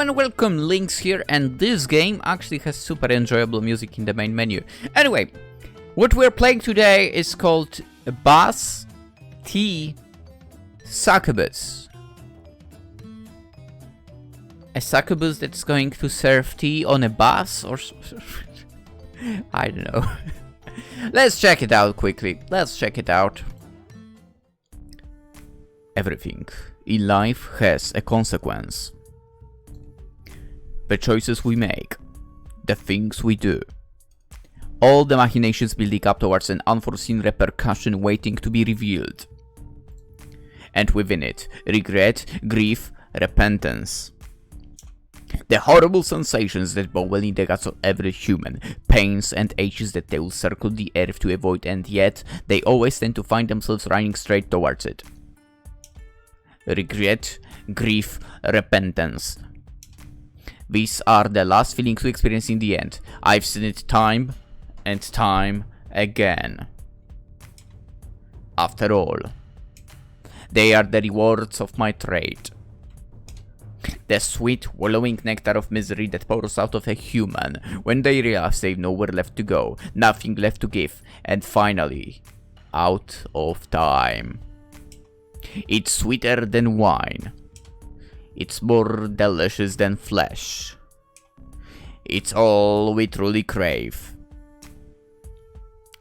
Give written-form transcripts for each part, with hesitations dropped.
and welcome, Lynx here, and this game actually has super enjoyable music in the main menu. Anyway, what we're playing today is called Bus T Succubus. A succubus that's going to serve tea on a bus, or I don't know. Let's check it out quickly. Let's check it out. Everything in life has a consequence. The choices we make, the things we do, all the machinations building up towards an unforeseen repercussion waiting to be revealed. And within it, regret, grief, repentance. The horrible sensations that boil in the guts of every human, pains and aches that they will circle the earth to avoid, and yet they always tend to find themselves running straight towards it. Regret, grief, repentance. These are the last feelings we experience in the end. I've seen it time and time again. After all, they are the rewards of my trade. The sweet, wallowing nectar of misery that pours out of a human when they realize they've nowhere left to go, nothing left to give, and finally, out of time. It's sweeter than wine. It's more delicious than flesh. It's all we truly crave.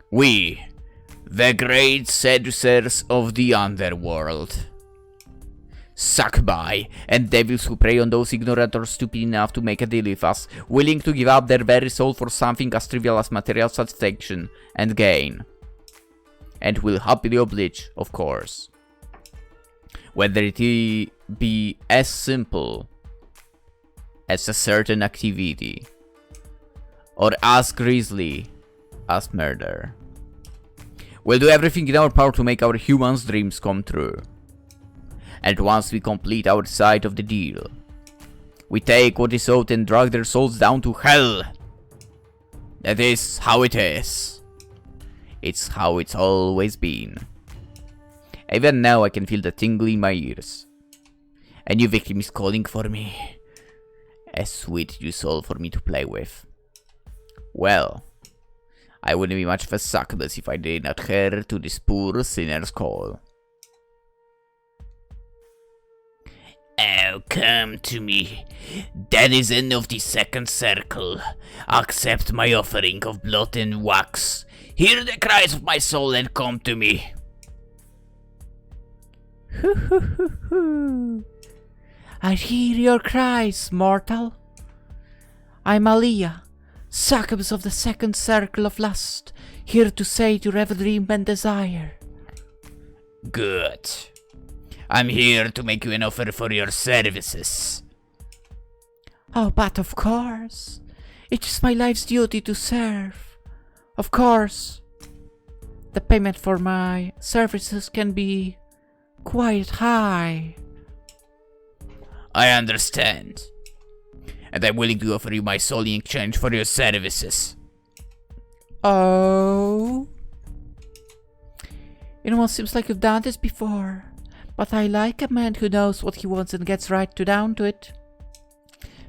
We, the great seducers of the underworld. Succubi and devils who prey on those ignorant or stupid enough to make a deal with us, willing to give up their very soul for something as trivial as material satisfaction and gain. And will happily oblige, of course. Whether it be as simple as a certain activity, or as grisly as murder. We'll do everything in our power to make our humans' dreams come true. And once we complete our side of the deal, we take what is owed and drag their souls down to hell. That is how it is. It's how it's always been. Even now I can feel the tingle in my ears. A new victim is calling for me. A sweet new soul for me to play with. Well, I wouldn't be much of a succubus if I did not hear to this poor sinner's call. Oh, come to me, denizen of the second circle. Accept my offering of blood and wax. Hear the cries of my soul and come to me. I hear your cries, mortal. I'm Alliya, succubus of the second circle of lust, here to sate your every dream and desire. Good. I'm here to make you an offer for your services. Oh, but of course. It is my life's duty to serve. Of course. The payment for my services can be quite high. I understand. And I'm willing to offer you my soul in exchange for your services. Oh? It almost seems like you've done this before. But I like a man who knows what he wants and gets right down to it.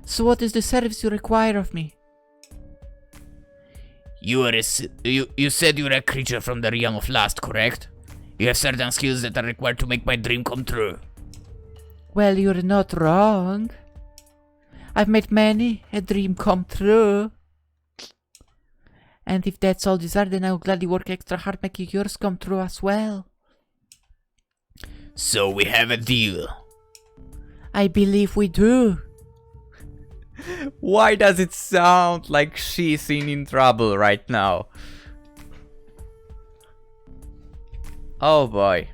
So what is the service you require of me? You said you're a creature from the realm of lust, correct? You have certain skills that are required to make my dream come true. Well, you're not wrong. I've made many a dream come true. And if that's all desired, then I'll gladly work extra hard making yours come true as well. So we have a deal. I believe we do. Why does it sound like she's in trouble right now? Oh boy.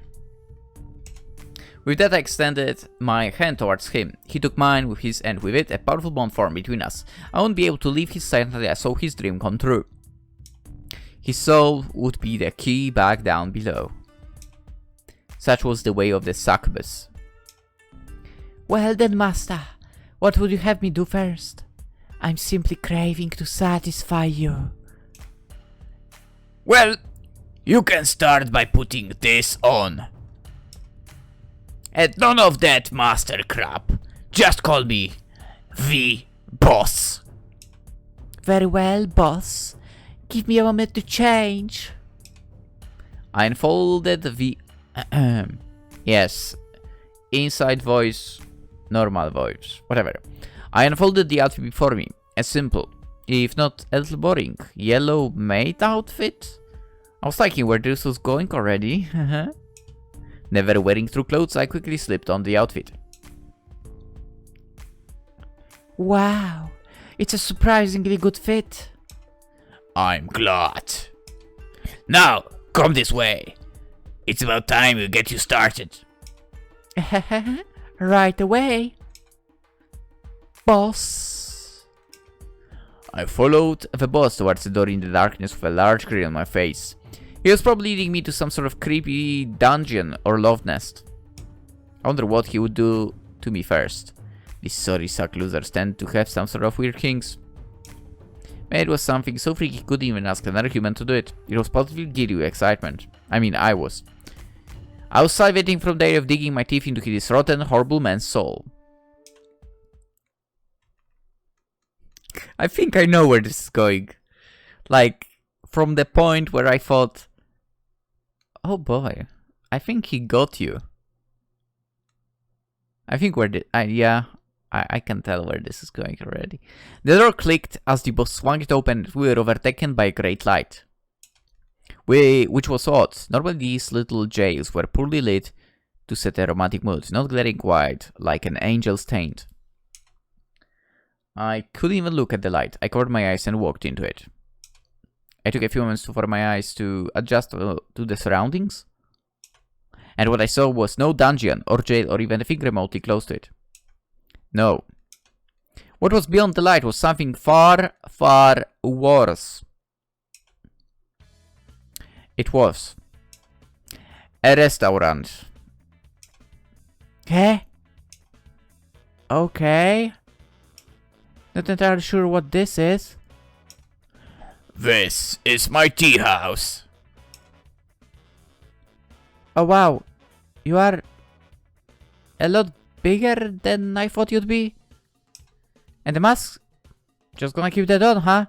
With that I extended my hand towards him. He took mine with his, and with it a powerful bond formed between us. I won't be able to leave his side until I saw his dream come true. His soul would be the key back down below. Such was the way of the succubus. Well then, master, what would you have me do first? I'm simply craving to satisfy you. Well, you can start by putting this on. And none of that master crap. Just call me The boss. Very well, boss. Give me a moment to change. I unfolded the... yes. Inside voice, normal voice, whatever. I unfolded the outfit before me. A simple, if not a little boring, yellow maid outfit. I was liking where this was going already. Never wearing true clothes, I quickly slipped on the outfit. Wow, it's a surprisingly good fit. I'm glad. Now, come this way. It's about time we get you started. Right away. Boss. I followed the boss towards the door in the darkness with a large grin on my face. He was probably leading me to some sort of creepy dungeon or love nest. I wonder what he would do to me first. These sorry suck losers tend to have some sort of weird kinks. Maybe it was something so freaky he couldn't even ask another human to do it. It was positively giddy with excitement. I mean, I was. I was salivating from the idea of digging my teeth into this rotten, horrible man's soul. I think I know where this is going. Like, from the point where I thought, oh boy, I think he got you. I think where the... yeah, I can tell where this is going already. The door clicked as the boss swung it open and we were overtaken by a great light. Which was odd. Normally these little jails were poorly lit to set a romantic mood, not glaring white like an angel's taint. I couldn't even look at the light. I covered my eyes and walked into it. I took a few moments for my eyes to adjust to the surroundings. And what I saw was no dungeon or jail or even anything remotely close to it. No. What was beyond the light was something far, far worse. It was a restaurant. Okay. Okay. Not entirely sure what this is. This is my tea house. Oh wow. You are a lot bigger than I thought you'd be. And the mask? Just gonna keep that on, huh?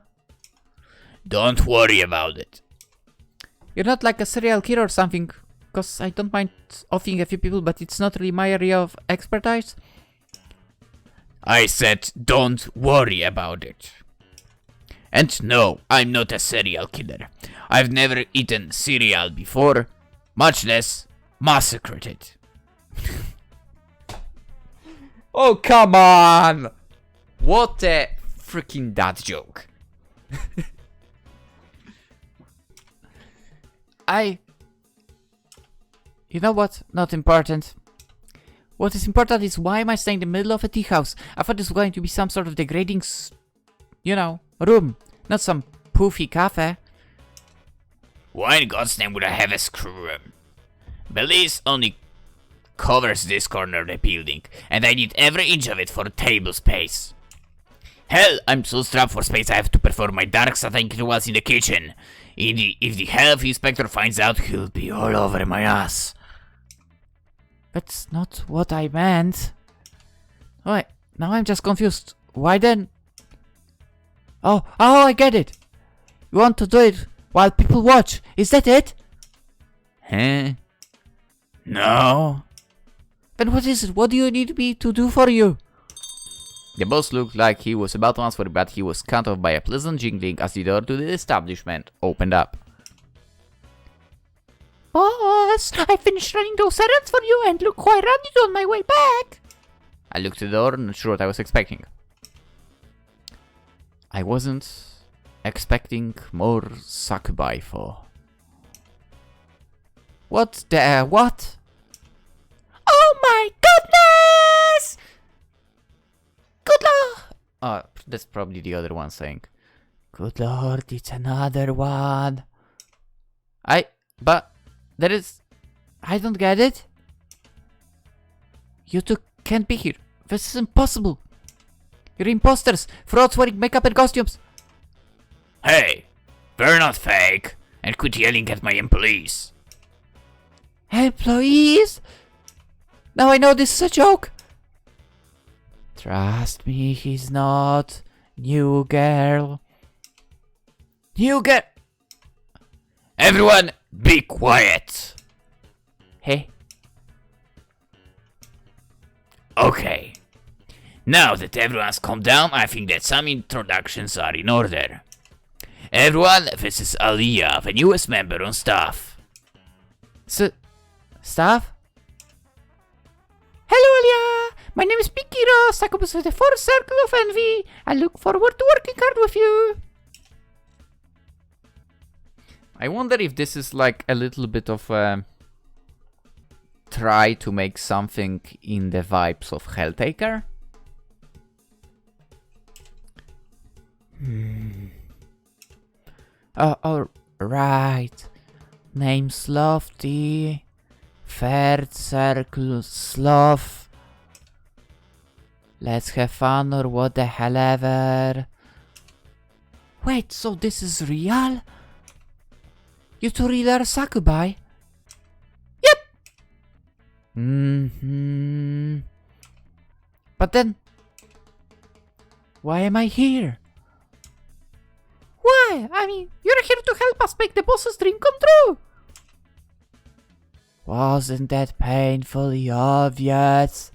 Don't worry about it. You're not like a serial killer or something. Cause I don't mind offing a few people, but it's not really my area of expertise. I said don't worry about it. And no, I'm not a serial killer. I've never eaten cereal before, much less massacred it. Oh, come on! What a freaking dad joke. You know what? Not important. What is important is why am I staying in the middle of a tea house? I thought this was going to be some sort of degrading, you know, room. Not some poofy cafe. Why in God's name would I have a screw room? Belize only covers this corner of the building, and I need every inch of it for table space. Hell, I'm so strapped for space I have to perform my dark satanic rituals in the kitchen. If the health inspector finds out, he'll be all over my ass. That's not what I meant. Wait, now I'm just confused. Why then? Oh, I get it. You want to do it while people watch. Is that it? Huh? No. Then what is it? What do you need me to do for you? The boss looked like he was about to answer, but he was cut off by a pleasant jingling as the door to the establishment opened up. Boss, I finished running those errands for you and look quite ready on my way back. I looked at the door, not sure what I was expecting. I wasn't expecting more succubi for. What the what? Oh my goodness! Good lord! Oh, that's probably the other one saying. Good lord, it's another one. But there is. I don't get it. You two can't be here. This is impossible. You're imposters, frauds wearing makeup and costumes. Hey, we're not fake, and quit yelling at my employees. Employees? Now I know this is a joke. Trust me, he's not. New girl. New girl! Everyone, be quiet! Hey? Okay. Now that everyone's calmed down, I think that some introductions are in order. Everyone, this is Alliya, the newest member on staff. Staff? Hello, Alliya! My name is Pikiro, Succubus of the fourth circle of envy. I look forward to working hard with you. I wonder if this is like a little bit of a try to make something in the vibes of Helltaker. Oh, alright. Name's Lofty. Third circle sloth. Let's have fun or what the hell ever. Wait, so this is real? You two really are Succubi? Yep! But then, why am I here? Why? I mean, you're here to help us make the boss's dream come true! Wasn't that painfully obvious?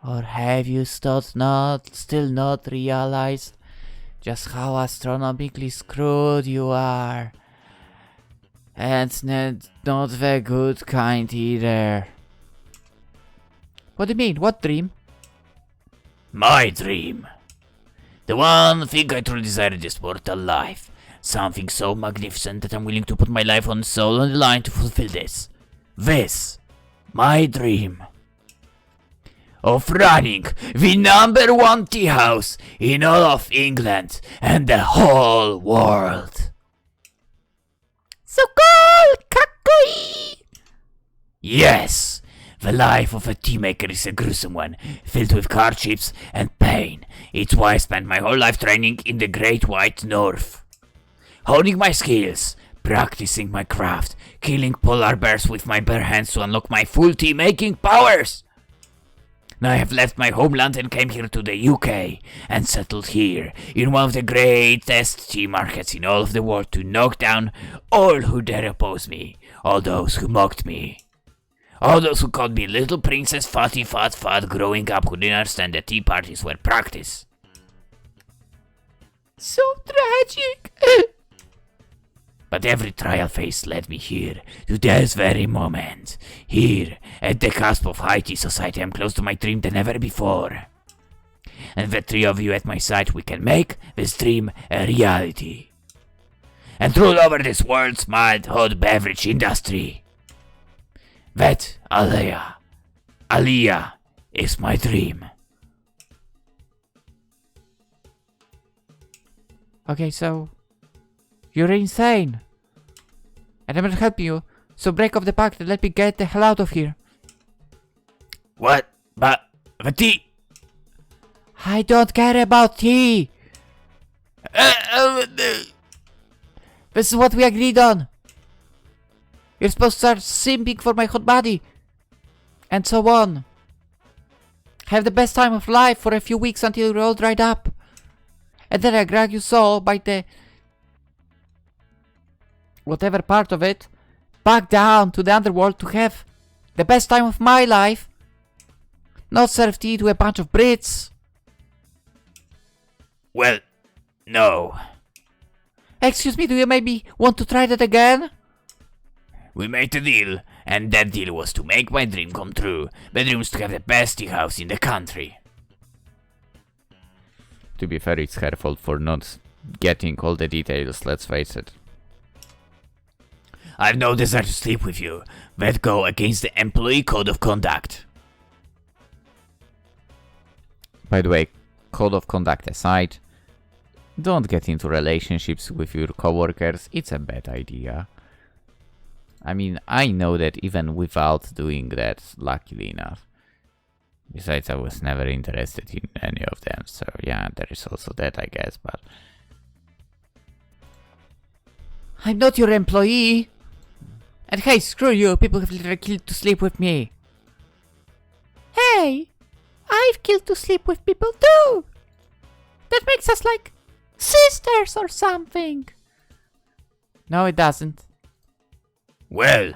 Or have you still not realized just how astronomically screwed you are? And not the good kind either. What do you mean? What dream? My dream. The one thing I truly desire in this mortal life. Something so magnificent that I'm willing to put my life and soul on the line to fulfill this. This, my dream. Of running the #1 tea house in all of England and the whole world. So cool! Kakoi! Yes, the life of a tea maker is a gruesome one, filled with hardships and pain. It's why I spent my whole life training in the Great White North. Honing my skills, practicing my craft, killing polar bears with my bare hands to unlock my full tea making powers. Now I have left my homeland and came here to the UK and settled here in one of the greatest tea markets in all of the world to knock down all who dare oppose me, all those who mocked me, all those who called me little princess fatty fat growing up who didn't understand that tea parties were practice. So tragic! But every trial phase led me here, to this very moment. Here, at the cusp of high tea society, I'm close to my dream than ever before. And the three of you at my side, we can make this dream a reality. And rule over this world's mild hot beverage industry. That, Alliya, is my dream. Okay, so you're insane. And I'm gonna help you. So break off the pact and let me get the hell out of here. What? But the tea? I don't care about tea. This is what we agreed on. You're supposed to start simping for my hot body. And so on. Have the best time of life for a few weeks until you're all dried up. And then I drag you so by the whatever part of it back down to the underworld to have the best time of my life. Not serve tea to a bunch of Brits. Well, no. Excuse me, do you maybe want to try that again? We made a deal, and that deal was to make my dream come true. The dream was to have the best tea house in the country. To be fair, it's her fault for not getting all the details, let's face it. I've no desire to sleep with you. That go against the employee code of conduct. By the way, code of conduct aside, don't get into relationships with your coworkers, it's a bad idea. I mean, I know that even without doing that, luckily enough. Besides, I was never interested in any of them, so yeah, there is also that, I guess, but... I'm not your employee. And hey, screw you, people have literally killed to sleep with me. Hey, I've killed to sleep with people too. That makes us like sisters or something. No, it doesn't. Well,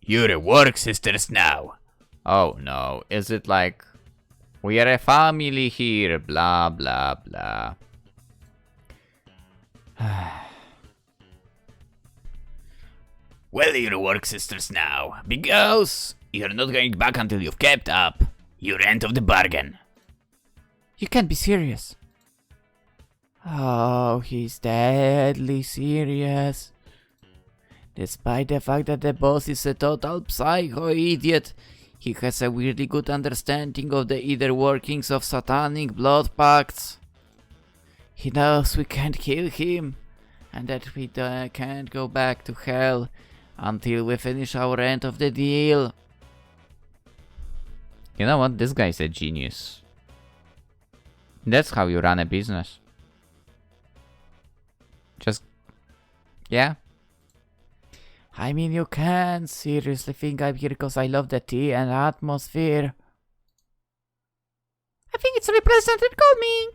you're a work sisters now. Oh no, is it like we are a family here, blah blah blah. Well, you're work sisters now, because you're not going back until you've kept up your end of the bargain. You can't be serious. Oh, he's deadly serious. Despite the fact that the boss is a total psycho idiot, he has a weirdly good understanding of the inner workings of satanic blood pacts. He knows we can't kill him, and that we can't go back to hell until we finish our end of the deal. You know what? This guy's a genius. That's how you run a business. Just... yeah. I mean, you can't seriously think I'm here because I love the tea and atmosphere. I think it's represented calming.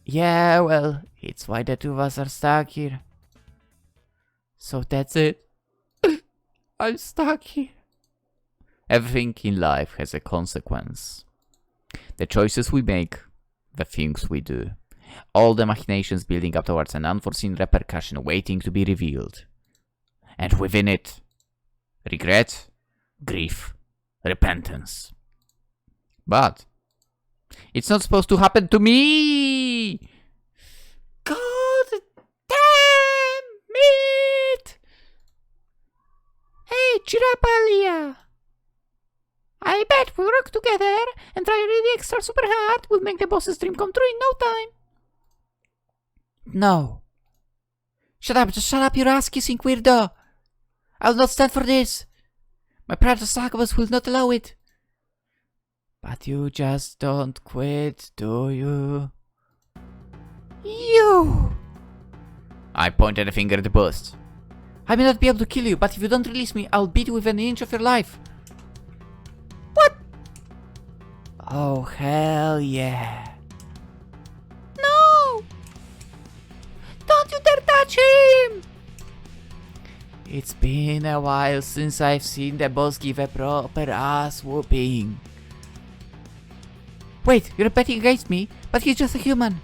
Yeah, well, it's why the two of us are stuck here. So that's it. I'm stuck here. Everything in life has a consequence. The choices we make, the things we do. All the machinations building up towards an unforeseen repercussion waiting to be revealed. And within it, regret, grief, repentance. But it's not supposed to happen to me! God damn it! Hey, cheer up, Alliya! I bet if we work together and try really extra super hard, we'll make the boss's dream come true in no time. No. Shut up, just shut up, you ass-kissing weirdo. I'll not stand for this. My pride of Succubus will not allow it. But you just don't quit, do you? You! I pointed a finger at the boss. I may not be able to kill you, but if you don't release me, I'll beat you within an inch of your life. What? Oh, hell yeah. No! Don't you dare touch him! It's been a while since I've seen the boss give a proper ass whooping. Wait, you're betting against me, but he's just a human.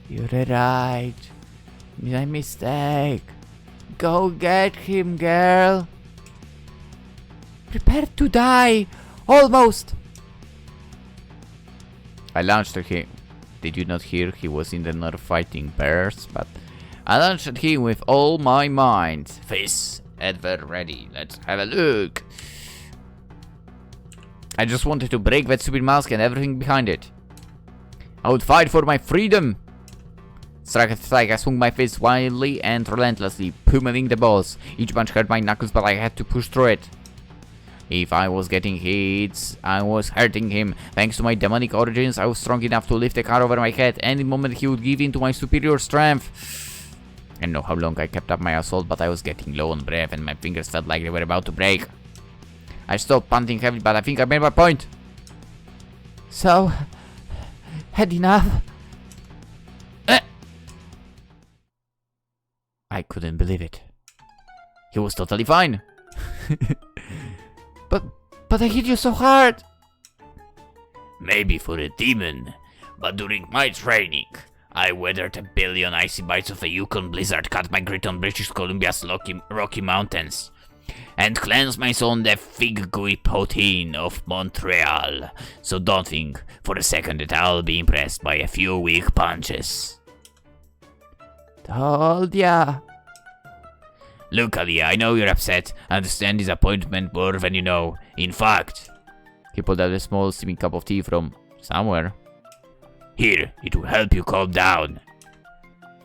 You're right. My mistake. Go get him, girl. Prepare to die. Almost. I launched at him. Did you not hear he was in the north fighting bears? But I launched at him with all my mind. Face ever ready. Let's have a look. I just wanted to break that stupid mask and everything behind it. I would fight for my freedom. Strike after strike, I swung my fist wildly and relentlessly, pummeling the boss. Each punch hurt my knuckles, but I had to push through it. If I was getting hits, I was hurting him. Thanks to my demonic origins, I was strong enough to lift a car over my head. Any moment he would give in to my superior strength. I don't know how long I kept up my assault, but I was getting low on breath and my fingers felt like they were about to break. I stopped panting heavily, but I think I made my point. So, had enough? I couldn't believe it. He was totally fine. But I hit you so hard. Maybe for a demon, but during my training, I weathered a billion icy bites of a Yukon blizzard, cut my grit on British Columbia's Rocky Mountains, and cleansed my soul on the fig gooey poutine of Montreal. So don't think for a second that I'll be impressed by a few weak punches. Told ya. Look, Alliya, I know you're upset. I understand disappointment more than you know. In fact, he pulled out a small steaming cup of tea from somewhere. Here, it will help you calm down.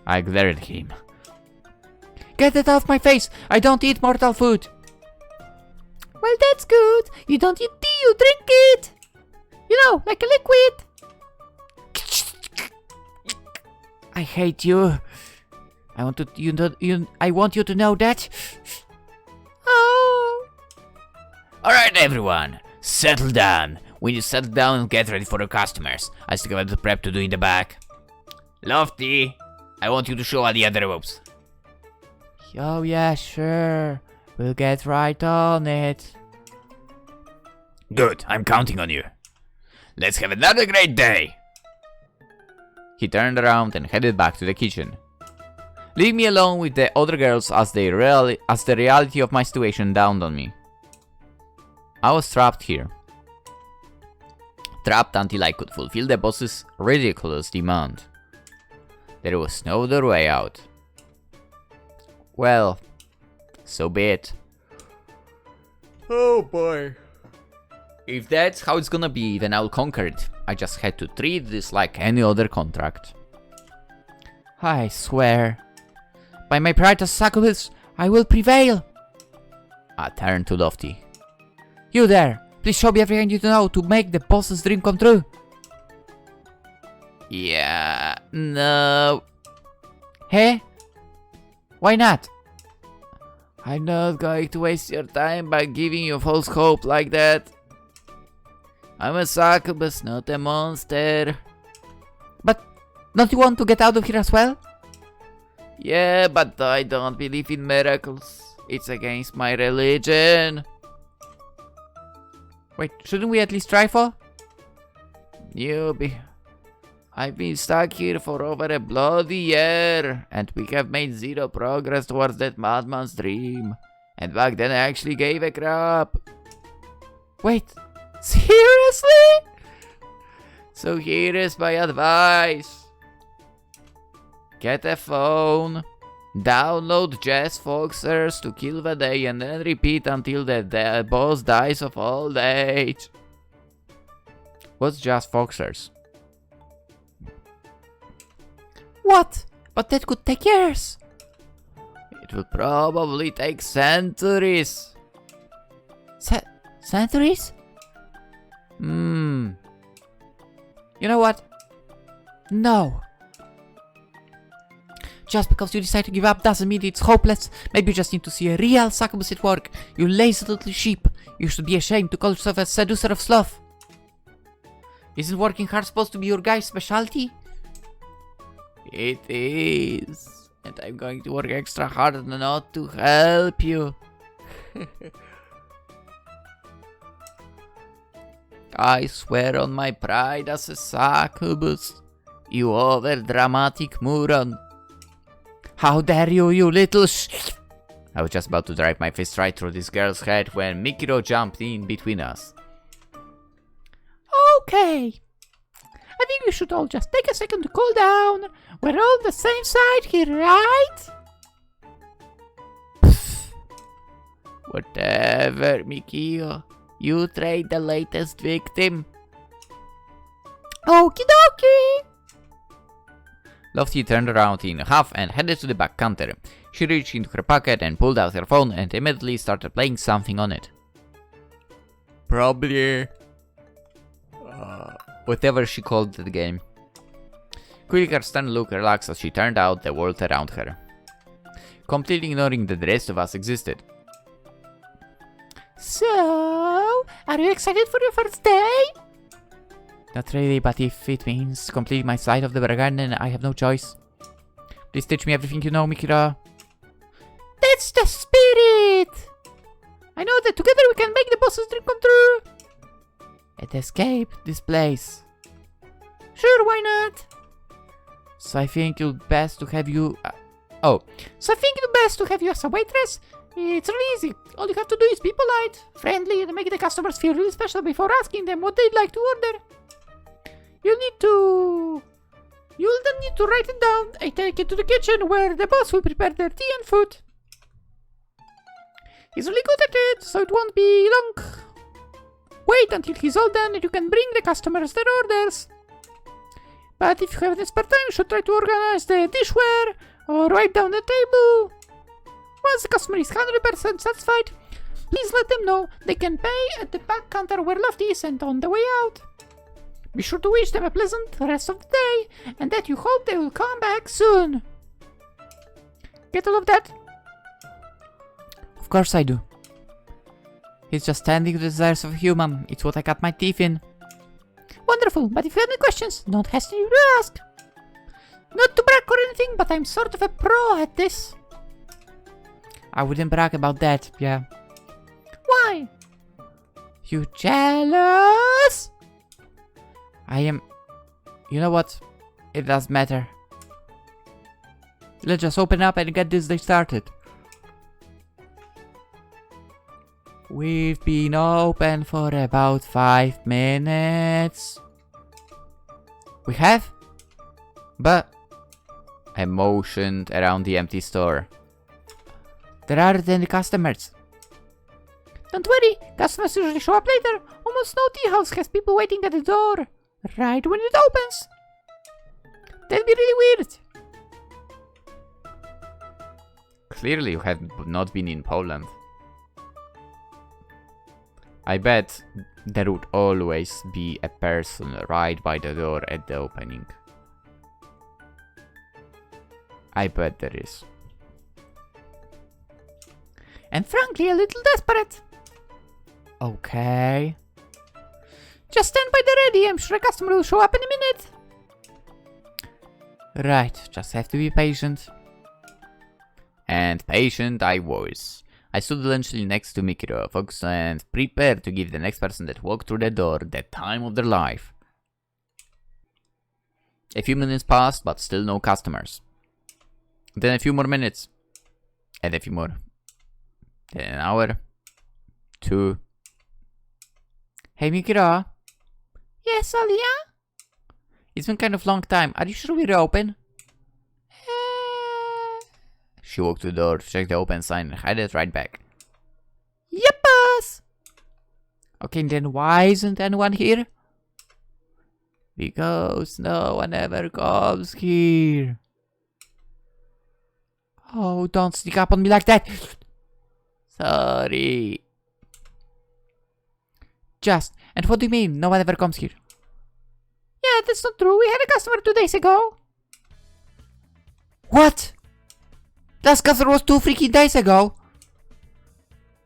I glared at him. Get it off my face! I don't eat mortal food! Well, that's good. You don't eat tea, you drink it! You know, like a liquid! I hate you. I want you to know that. Oh. Alright, everyone. Settle down. We need to settle down and get ready for the customers. I still have the prep to do in the back. Lofty, I want you to show Alliya the ropes. Oh yeah, sure. We'll get right on it. Good, I'm counting on you. Let's have another great day. He turned around and headed back to the kitchen. Leave me alone with the other girls as the reality of my situation dawned on me. I was trapped here. Trapped until I could fulfill the boss's ridiculous demand. There was no other way out. Well, so be it. Oh boy. If that's how it's gonna be, then I'll conquer it. I just had to treat this like any other contract. I swear. By my pride as Succubus, I will prevail. I turned to Lofty. You there, please show me everything you know to make the boss's dream come true. Yeah, no. Hey? Why not? I'm not going to waste your time by giving you false hope like that. I'm a succubus, not a monster. But don't you want to get out of here as well? Yeah, but I don't believe in miracles. It's against my religion. Wait, shouldn't we at least try for? Newbie. I've been stuck here for over a bloody year, and we have made zero progress towards that madman's dream. And back then I actually gave a crap. Wait, seriously? So here is my advice. Get a phone, download Jazz Fawkes to kill the day, and then repeat until the boss dies of old age. What's Jazz Fawkes? What? But that could take years. It will probably take centuries. Centuries? You know what? No. Just because you decide to give up doesn't mean it's hopeless. Maybe you just need to see a real succubus at work. You lazy little sheep. You should be ashamed to call yourself a seducer of sloth. Isn't working hard supposed to be your guy's specialty? It is. And I'm going to work extra hard not to help you. I swear on my pride as a succubus. You over-dramatic moron. How dare you, you little I was just about to drive my fist right through this girl's head when Mikiro jumped in between us. Okay. I think we should all just take a second to cool down. We're all on the same side here, right? Whatever, Mikiro. You trade the latest victim. Okie dokie. Lofty turned around in half and headed to the back counter. She reached into her pocket and pulled out her phone and immediately started playing something on it. Probably whatever she called the game. Quickly her stern look relaxed as she turned out the world around her, completely ignoring that the rest of us existed. So, are you excited for your first day? Not really, but if it means completing my side of the bargain, then I have no choice. Please teach me everything you know, Mikiro. That's the spirit! I know that together we can make the boss's dream come true. And escape this place. Sure, why not? So I think it'll best to have you... So I think it's best to have you as a waitress? It's really easy. All you have to do is be polite, friendly, and make the customers feel really special before asking them what they'd like to order. You'll then need to write it down and take it to the kitchen where the boss will prepare their tea and food. He's really good at it, so it won't be long. Wait until he's all done and you can bring the customers their orders. But if you have any spare time, you should try to organize the dishware or wipe down the table. Once the customer is 100% satisfied, please let them know they can pay at the back counter where Lofty is and on the way out. Be sure to wish them a pleasant rest of the day and that you hope they will come back soon. Get all of that? Of course I do. He's just tending to the desires of a human. It's what I cut my teeth in. Wonderful, but if you have any questions, don't hesitate to ask. Not to brag or anything, but I'm sort of a pro at this. I wouldn't brag about that, yeah. Why? You jealous? I am... You know what? It doesn't matter. Let's just open up and get this day started. We've been open for about 5 minutes. We have? But... I motioned around the empty store. There aren't any customers. Don't worry, customers usually show up later. Almost no tea house has people waiting at the door. Right when it opens. That'd be really weird. Clearly you have not been in Poland. I bet there would always be a person right by the door at the opening. I bet there is. And frankly, a little desperate. Okay. Just stand by the ready. I'm sure a customer will show up in a minute. Right, just have to be patient. And patient I was. I stood eventually next to Mikiro, Fawkes, and prepared to give the next person that walked through the door the time of their life. A few minutes passed, but still no customers. Then a few more minutes. And a few more. Then an hour. 2. Hey Mikiro. Yes, Alliya? It's been kind of long time. Are you sure we're open? She walked to the door, checked the open sign, and headed right back. Yep, boss! Okay, then why isn't anyone here? Because no one ever comes here. Oh, don't sneak up on me like that! Sorry. And what do you mean, no one ever comes here? Yeah, that's not true. We had a customer 2 days ago. What? Last customer was 2 freaking days ago.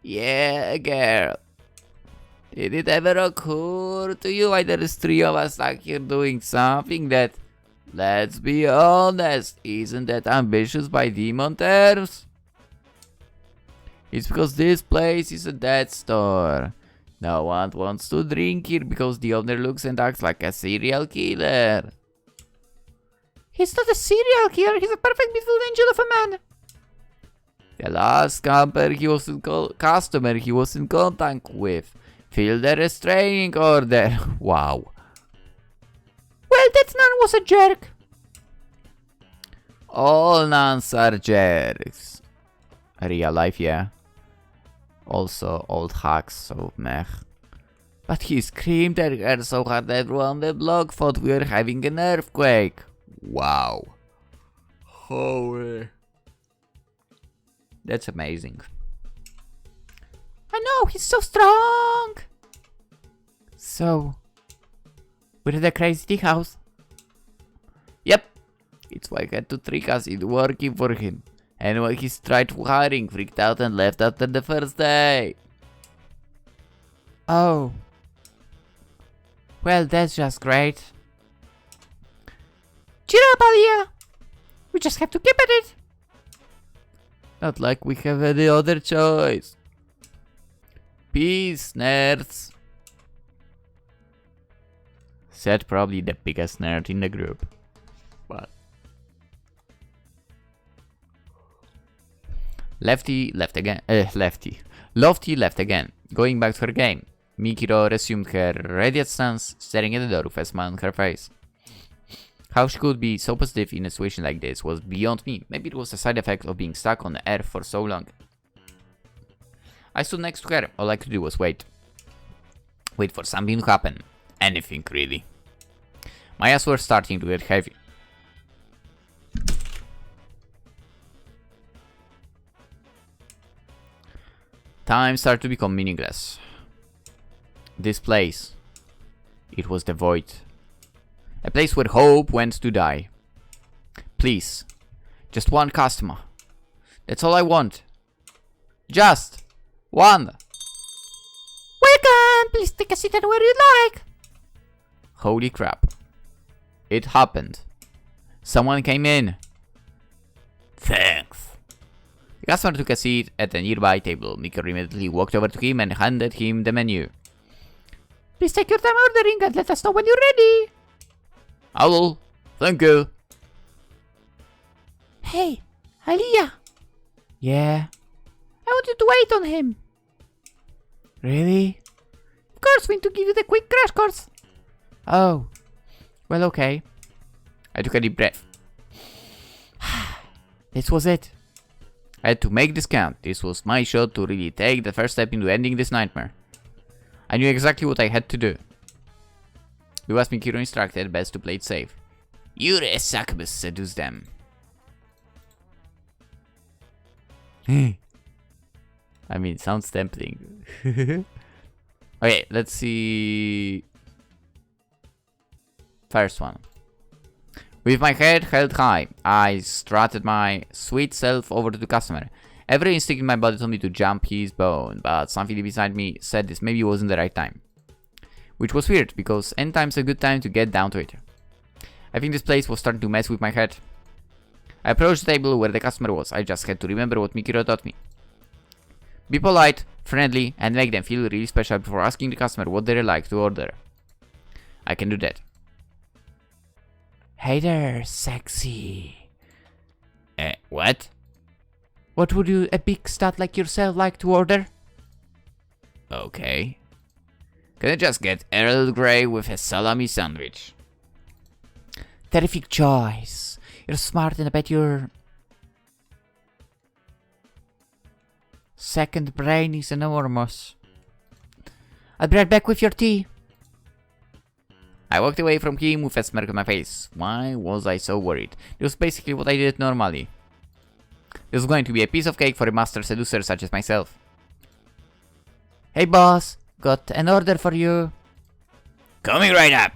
Yeah, girl. Did it ever occur to you why there is 3 of us stuck here doing something that, let's be honest, isn't that ambitious by demon terms? It's because this place is a dead store. No one wants to drink here because the owner looks and acts like a serial killer. He's not a serial killer, he's a perfect beautiful angel of a man. The last customer he was in contact with filled the restraining order. Wow. Well, that nun was a jerk. All nuns are jerks. Real life, yeah. Also old hacks, so meh. But he screamed at her so hard that everyone on the block thought we were having an earthquake. Wow. Holy. That's amazing. I know, he's so strong. So, we're at the crazy tea house. Yep. It's why I had to trick us into working for him. And when he tried hiring, freaked out and left after the first day. Oh. Well, that's just great. Cheer up, Alliya. We just have to keep at it. Not like we have any other choice. Peace, nerds. Said probably the biggest nerd in the group. But Lefty left again. Lofty left again, going back to her game. Mikiro resumed her radiant stance, staring at the door with a smile on her face. How she could be so positive in a situation like this was beyond me. Maybe it was a side effect of being stuck on Earth for so long. I stood next to her. All I could do was wait. Wait for something to happen. Anything, really. My eyes were starting to get heavy. Time started to become meaningless. This place. It was the void. A place where hope went to die. Please. Just one customer. That's all I want. Just one. man. Please take a seat anywhere you like. Holy crap. It happened. Someone came in. Thanks. The customer took a seat at a nearby table. Mikiro immediately walked over to him and handed him the menu. Please take your time ordering and let us know when you're ready. I will. Thank you. Hey, Alliya. Yeah? I want you to wait on him. Really? Of course, we need to give you the quick crash course. Oh. Well, okay. I took a deep breath. This was it. I had to make this count. This was my shot to really take the first step into ending this nightmare. I knew exactly what I had to do. Do as Mikiro instructed, best to play it safe. You're a Succubus, seduce them. I mean, sounds tempting. Okay, let's see. First one. With my head held high, I strutted my sweet self over to the customer. Every instinct in my body told me to jump his bone, but something beside me said this maybe wasn't the right time. Which was weird, because any time's a good time to get down to it. I think this place was starting to mess with my head. I approached the table where the customer was. I just had to remember what Mikiro taught me. Be polite, friendly, and make them feel really special before asking the customer what they'd like to order. I can do that. Hey there, sexy. What? What would you, a big stud like yourself, like to order? Okay. Can I just get Earl Grey with a salami sandwich? Terrific choice. You're smart and I bet your second brain is enormous. I'll be right back with your tea. I walked away from him with a smirk on my face. Why was I so worried? It was basically what I did normally. This was going to be a piece of cake for a master seducer such as myself. Hey boss, got an order for you. Coming right up!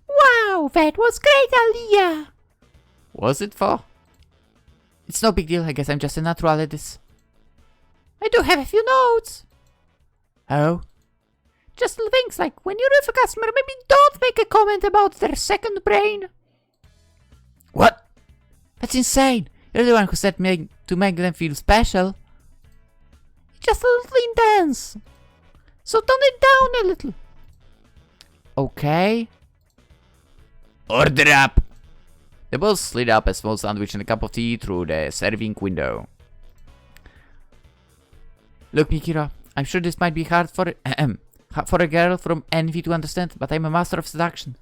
Wow, that was great, Alliya! Was it for? It's no big deal, I guess I'm just a natural at this. I do have a few notes. Oh? Just little things like, when you're with a customer, maybe don't make a comment about their second brain. What? That's insane. You're the one who said to make them feel special. It's just a little intense. So tone it down a little. Okay. Order up! The boss slid up a small sandwich and a cup of tea through the serving window. Look, Mikiro, I'm sure this might be hard for a girl from envy to understand, but I'm a master of seduction.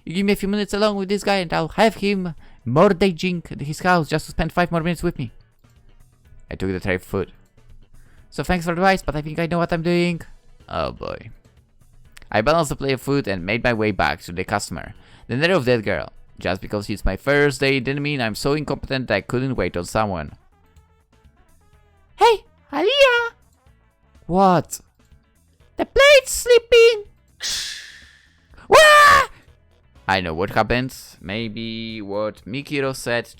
You give me a few minutes along with this guy and I'll have him mortgaging his house just to spend 5 more minutes with me. I took the tray of food. So thanks for the advice, but I think I know what I'm doing. Oh boy. I balanced the plate of food and made my way back to the customer. The nerve of that girl. Just because it's my first day didn't mean I'm so incompetent that I couldn't wait on someone. Hey, Alliya! What? The plate's slipping! Wah! I know what happened. Maybe what Mikiro said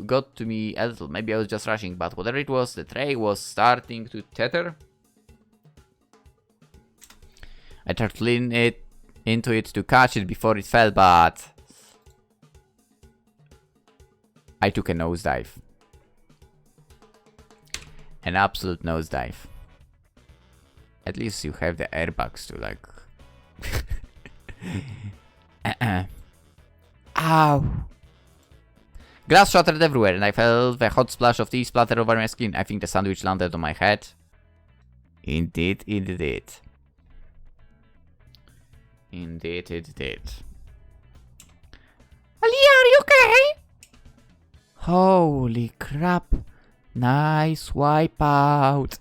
got to me a little. Maybe I was just rushing, but whatever it was, the tray was starting to tether. I tried to lean into it to catch it before it fell, but I took a nosedive. An absolute nosedive. At least you have the airbags to like... Ow. Glass shattered everywhere and I felt the hot splash of tea splatter over my skin. I think the sandwich landed on my head. Indeed, it did. Indeed, it did. Alliya, are you okay? Holy crap. Nice wipe out.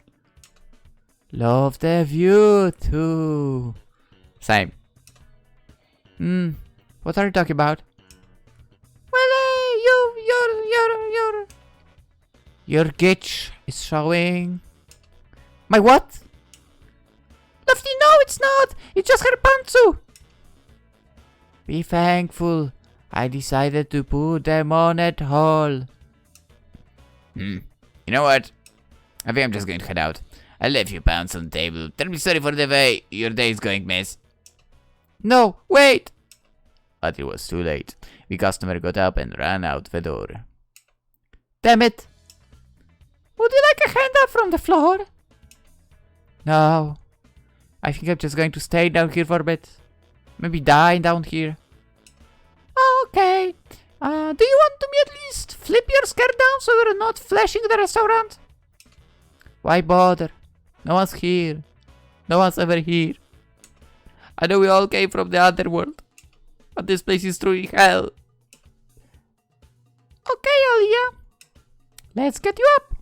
Love the view too. Same. What are you talking about? Well, Your gitch is showing. My what? Lofty, no, it's not. It's just her pantsu. Be thankful. I decided to put them on at all. You know what? I think I'm just going to head out. I left you pounds on the table. Tell me sorry for the way your day is going, miss. No, wait! But it was too late. The customer got up and ran out the door. Damn it! Would you like a handout from the floor? No. I think I'm just going to stay down here for a bit. Maybe die down here. Okay. Do you want to me at least flip your skirt down so you're not flashing the restaurant? Why bother? No one's here. No one's ever here. I know we all came from the underworld, but this place is truly hell. Okay, Alliya. Let's get you up.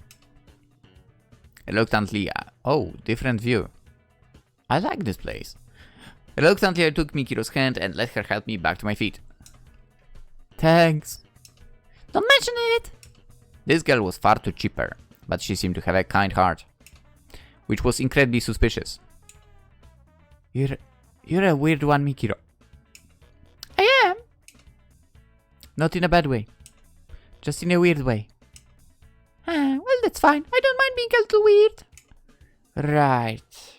Reluctantly, oh, different view. I like this place. Reluctantly, I took Mikiro's hand and let her help me back to my feet. Thanks. Don't mention it. This girl was far too cheaper, but she seemed to have a kind heart, which was incredibly suspicious. You're a weird one, Mikiro. I am. Not in a bad way. Just in a weird way. Well, that's fine. I don't mind being a little weird. Right.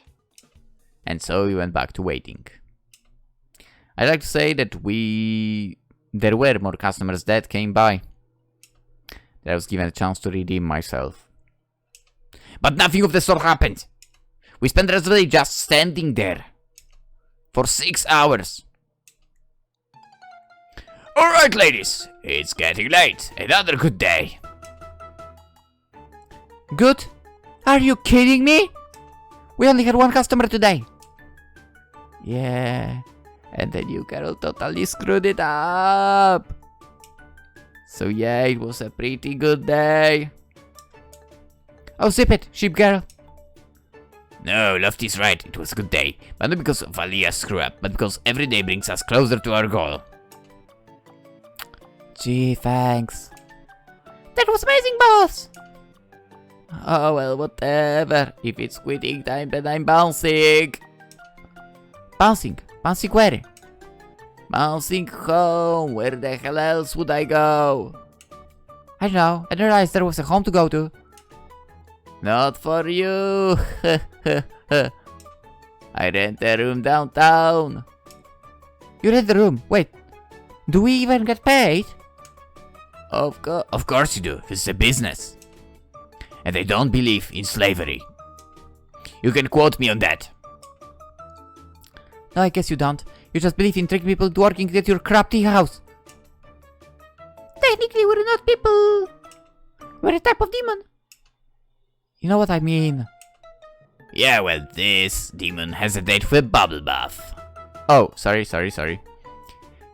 And so we went back to waiting. I'd like to say that there were more customers that came by. That I was given a chance to redeem myself. But nothing of the sort happened. We spent the rest of the day just standing there. For 6 hours. Alright, ladies. It's getting late. Another good day. Good? Are you kidding me? We only had one customer today. Yeah. And the new girl totally screwed it up. So yeah, it was a pretty good day. Oh, zip it, sheep girl. No, Lofty's right. It was a good day. But not because of Alliya's screw up, but because every day brings us closer to our goal. Gee, thanks. That was amazing, boss. Oh, well, whatever. If it's quitting time, then I'm bouncing. Bouncing? Bouncing where? Bouncing home. Where the hell else would I go? I don't know. I didn't realize there was a home to go to. Not for you. I rent a room downtown. You rent the room? Wait. Do we even get paid? Of course you do. This is a business. And I don't believe in slavery. You can quote me on that. No, I guess you don't. You just believe in tricking people into working at your crap tea house. Technically, we're not people. We're a type of demon. You know what I mean. Yeah, well, this demon has a date with a bubble bath. Oh, sorry.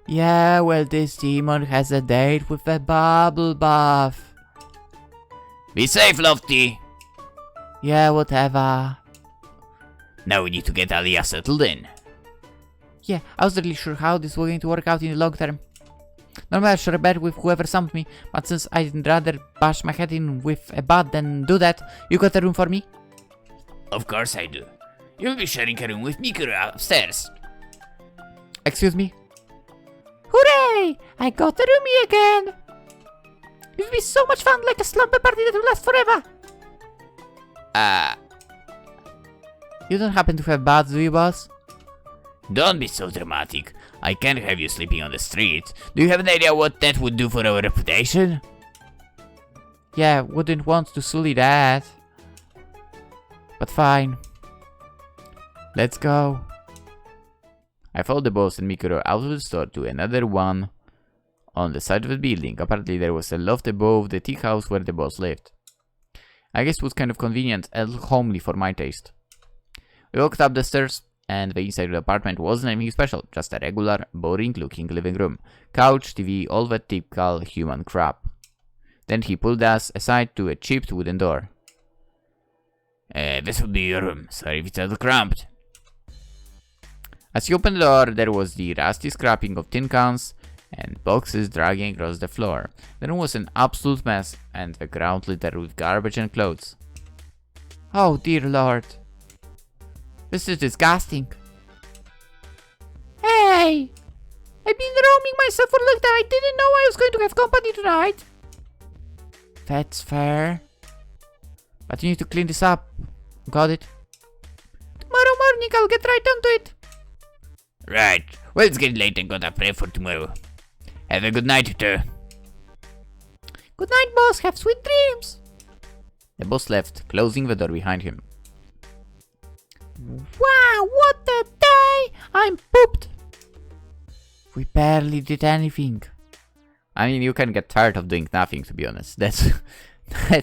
Yeah, well, this demon has a date with a bubble bath. Be safe, Lofty. Yeah, whatever. Now we need to get Alliya settled in. Yeah, I wasn't really sure how this was going to work out in the long term. Normally I share a bed with whoever summoned me, but since I'd rather bash my head in with a bat than do that, you got a room for me? Of course I do. You'll be sharing a room with Mikuro upstairs. Excuse me? Hooray! I got a roomie again! It would be so much fun, like a slumber party that will last forever! You don't happen to have bats, do you, boss? Don't be so dramatic. I can't have you sleeping on the street. Do you have an idea what that would do for our reputation? Yeah, wouldn't want to sully that. But fine. Let's go. I followed the boss and Mikuro out of the store to another one on the side of the building. Apparently there was a loft above the tea house where the boss lived. I guess it was kind of convenient and homely for my taste. We walked up the stairs, and the inside of the apartment wasn't anything special, just a regular, boring-looking living room. Couch, TV, all that typical human crap. Then he pulled us aside to a chipped wooden door. This would be your room. Sorry if it's a little cramped. As he opened the door, there was the rusty scrapping of tin cans and boxes dragging across the floor. The room was an absolute mess, and the ground littered with garbage and clothes. Oh dear lord. This is disgusting. Hey! I've been roaming myself for a little time. I didn't know I was going to have company tonight. That's fair. But you need to clean this up. Got it. Tomorrow morning I'll get right onto it. Right. Well, it's getting late and gotta pray for tomorrow. Have a good night, sir. Good night, boss. Have sweet dreams. The boss left, closing the door behind him. Wow, what a day! I'm pooped. We barely did anything. I mean, you can get tired of doing nothing, to be honest. That's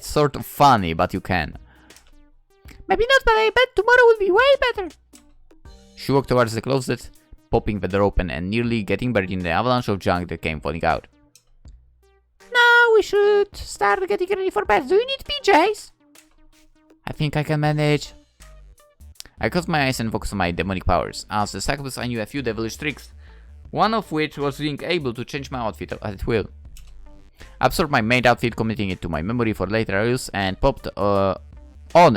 sort of funny, but you can. Maybe not, but I bet tomorrow will be way better. She walked towards the closet, popping the door open and nearly getting buried in the avalanche of junk that came falling out. Now we should start getting ready for bed. Do you need PJs? I think I can manage. I closed my eyes and focused on my demonic powers. As the Succubus, I knew a few devilish tricks, one of which was being able to change my outfit at will. I absorbed my main outfit, committing it to my memory for later use, and popped on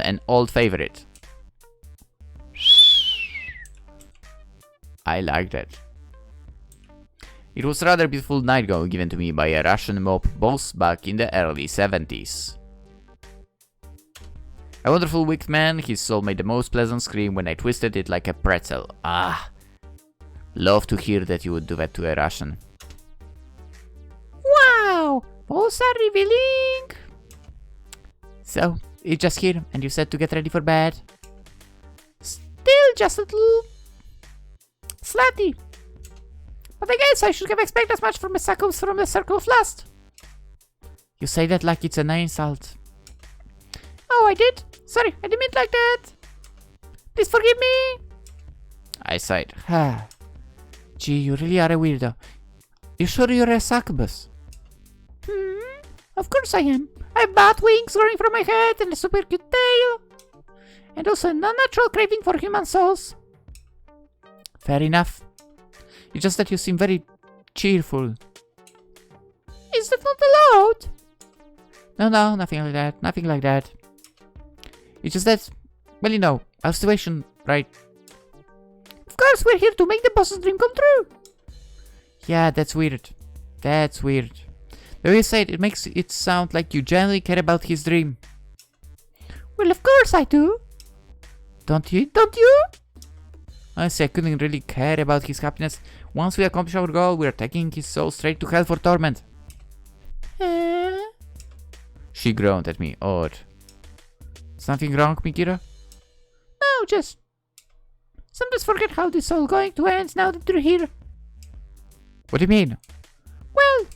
an old favorite. I like that. It was a rather beautiful nightgown given to me by a Russian mob boss back in the early 70s. A wonderful wicked man, his soul made the most pleasant scream when I twisted it like a pretzel. Ah, love to hear that you would do that to a Russian. Wow, boss are revealing. So, it's just here, and you said to get ready for bed. Still just a little slutty. But I guess I should have expected as much from the Succubus from the Circle of Lust. You say that like it's an insult. Oh, I did? Sorry, I didn't mean it like that. Please forgive me. I sighed. Gee, you really are a weirdo. You sure you're a Succubus? Of course I am. I have bat wings growing from my head and a super cute tail. And also an unnatural craving for human souls. Fair enough. It's just that you seem very cheerful. Is that not allowed? No, nothing like that. Nothing like that. It's just that, well, you know, our situation, right? Of course, we're here to make the boss's dream come true. Yeah, that's weird. That's weird. The way you say it, it makes it sound like you genuinely care about his dream. Well, of course I do. Don't you? Don't you? Honestly, I couldn't really care about his happiness. Once we accomplish our goal, we are taking his soul straight to hell for torment. She groaned at me, odd. Something wrong, Mikira? No, just... sometimes forget how this all going to end now that you're here. What do you mean? Well,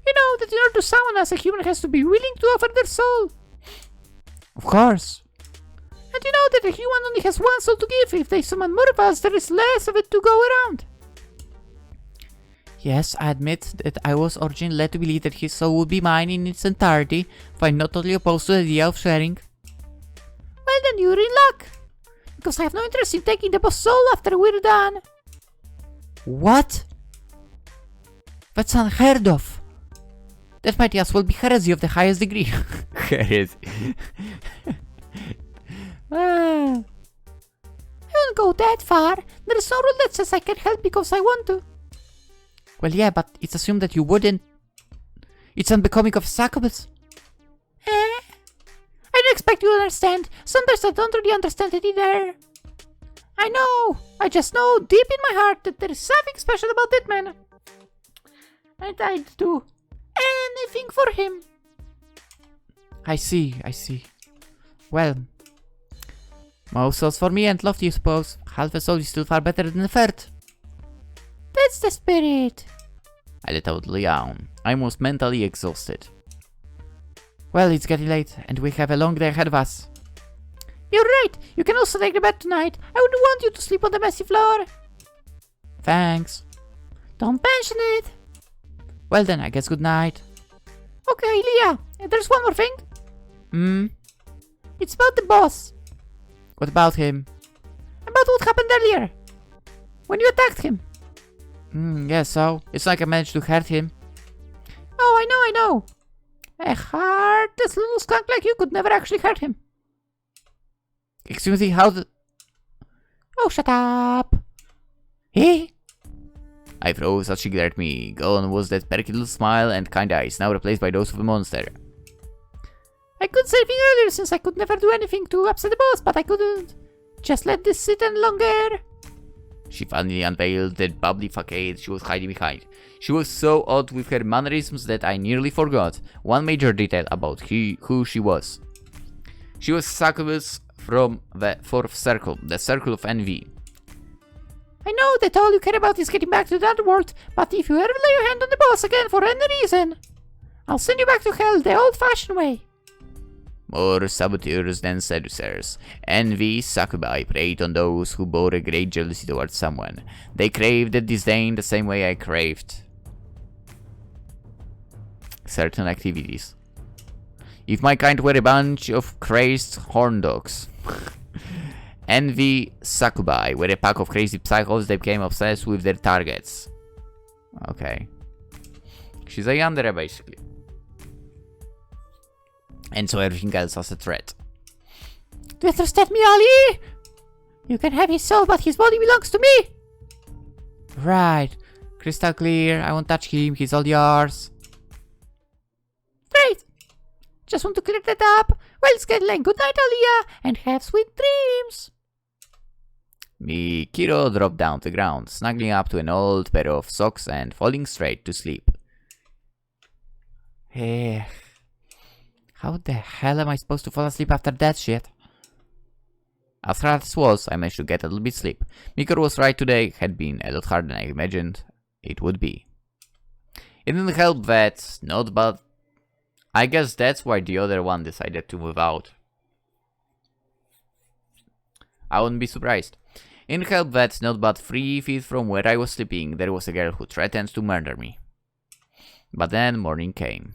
you know that in order to summon us, a human has to be willing to offer their soul. Of course. And you know that a human only has one soul to give. If they summon more of us, there is less of it to go around. Yes, I admit that I was originally led to believe that his soul would be mine in its entirety, but I'm not totally opposed to the idea of sharing. Well then, you're in luck. Because I have no interest in taking the boss soul after we're done. What? That's unheard of. That might as well be heresy of the highest degree. Heresy. I won't go that far. There is no rule that says I can help because I want to. Well, yeah, but it's assumed that you wouldn't. It's unbecoming of Succubus. I don't expect you to understand. Sometimes I don't really understand it either. I know. I just know deep in my heart that there is something special about that man. And I'd do anything for him. I see. Well, most souls for me and love to you, suppose. Half a soul is still far better than a third. That's the spirit. I let out a yawn. I'm most mentally exhausted. Well, it's getting late, and we have a long day ahead of us. You're right. You can also take the bed tonight. I wouldn't want you to sleep on the messy floor. Thanks. Don't mention it. Well then, I guess good night. Okay, Alliya, there's one more thing. It's about the boss. What about him? About what happened earlier. When you attacked him. Yeah, so? It's like I managed to hurt him. Oh, I know. A heartless little skunk like you could never actually hurt him. Excuse me, how the... Oh, shut up. Hey? I froze as she glared at me. Gone was that perky little smile and kind eyes, now replaced by those of a monster. I could say anything earlier since I could never do anything to upset the boss, but I couldn't. Just let this sit any longer. She finally unveiled that bubbly facade she was hiding behind. She was so odd with her mannerisms that I nearly forgot one major detail about who she was. She was Succubus from the Fourth Circle, the Circle of Envy. I know that all you care about is getting back to the underworld, but if you ever lay your hand on the boss again for any reason, I'll send you back to hell the old-fashioned way. More saboteurs than seducers. Envy, Succubi preyed on those who bore a great jealousy towards someone. They craved and disdained the same way I craved certain activities. If my kind were a bunch of crazed horn dogs. Envy, Succubi were a pack of crazy psychos that became obsessed with their targets. Okay. She's a yandere basically. And so everything else was a threat. Do you understand me, Ali? You can have his soul, but his body belongs to me. Right. Crystal clear. I won't touch him. He's all yours. Great. Just want to clear that up. Well, Skyline, good night, Alliya, and have sweet dreams. Mikiro dropped down to the ground, snuggling up to an old pair of socks and falling straight to sleep. Hey. How the hell am I supposed to fall asleep after that shit? As hard as was, I managed to get a little bit sleep. Mikiro was right today, had been a lot harder than I imagined it would be. It didn't help that, not but... I guess that's why the other one decided to move out. I wouldn't be surprised. It didn't help that, not but 3 feet from where I was sleeping, there was a girl who threatened to murder me. But then morning came.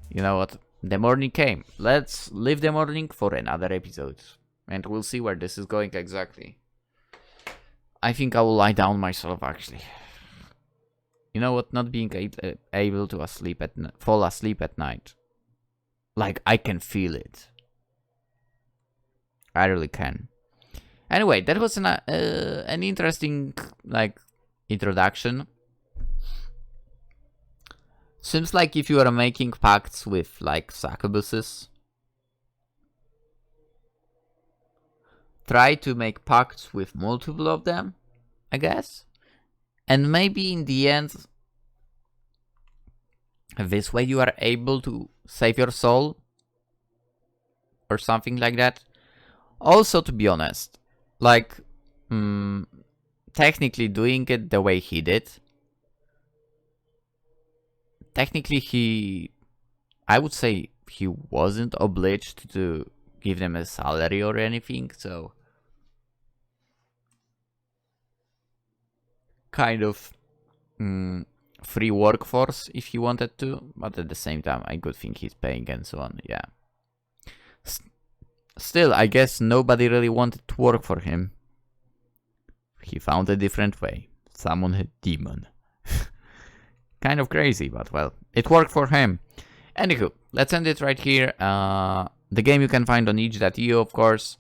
You know what? The morning came. Let's leave the morning for another episode. And we'll see where this is going exactly. I think I will lie down myself actually. You know what? Not being able to fall asleep at night. Like, I can feel it. I really can. Anyway, that was an interesting, like, introduction. Seems like if you are making pacts with, like, succubuses, try to make pacts with multiple of them, I guess. And maybe in the end, this way you are able to save your soul. Or something like that. Also, to be honest, like, technically doing it the way he did, technically I would say he wasn't obliged to give them a salary or anything, so kind of free workforce if he wanted to, but at the same time I could think he's paying and so on, yeah. Still, I guess nobody really wanted to work for him. He found a different way. Summon a demon. Kind of crazy, but well, it worked for him. Anywho, let's end it right here. The game you can find on itch.io, of course.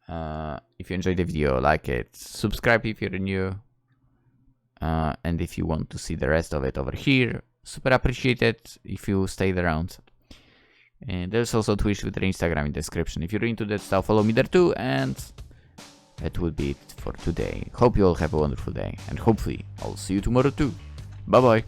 If you enjoyed the video, like it. Subscribe if you're new. And if you want to see the rest of it over here, super appreciate it if you stayed around. And there's also Twitch with their Instagram in the description. If you're into that stuff, follow me there too. And that would be it for today. Hope you all have a wonderful day. And hopefully, I'll see you tomorrow too. Bye bye.